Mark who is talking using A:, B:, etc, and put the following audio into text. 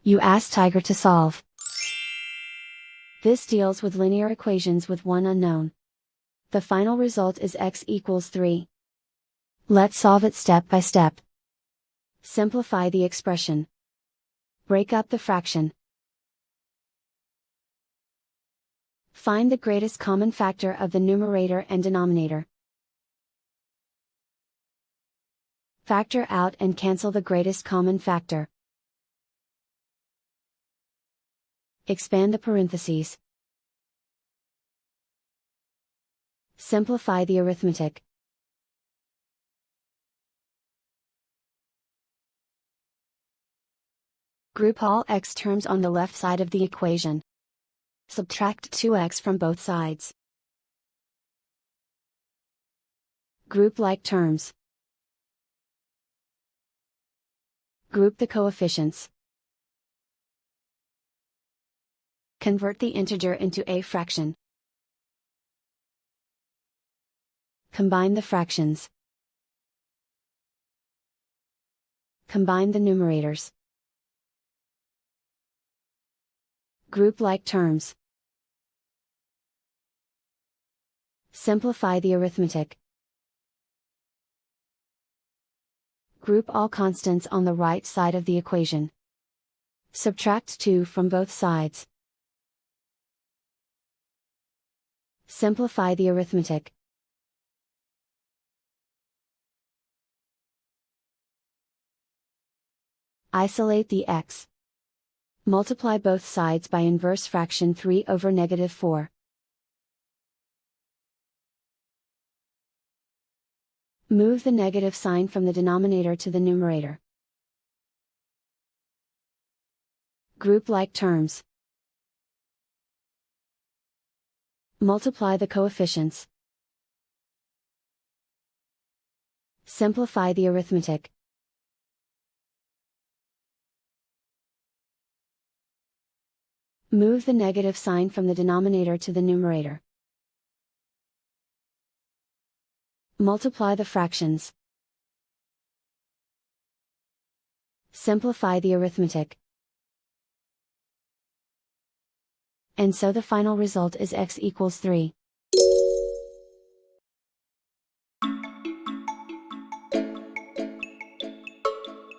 A: You ask Tiger to solve. This deals with linear equations with one unknown. The final result is x equals 3. Let's solve it step by step. Simplify the expression. Break up the fraction. Find the greatest common factor of the numerator and denominator. Factor out and cancel the greatest common factor. Expand the parentheses. Simplify the arithmetic. Group all x terms on the left side of the equation. Subtract 2x from both sides. Group like terms. Group the coefficients. Convert the integer into a fraction. Combine the fractions. Combine the numerators. Group like terms. Simplify the arithmetic. Group all constants on the right side of the equation. Subtract 2 from both sides. Simplify the arithmetic. Isolate the x. Multiply both sides by inverse fraction 3 over -4. Move the negative sign from the denominator to the numerator. Group like terms. Multiply the coefficients. Simplify the arithmetic. Move the negative sign from the denominator to the numerator. Multiply the fractions. Simplify the arithmetic. And so the final result is x equals 3.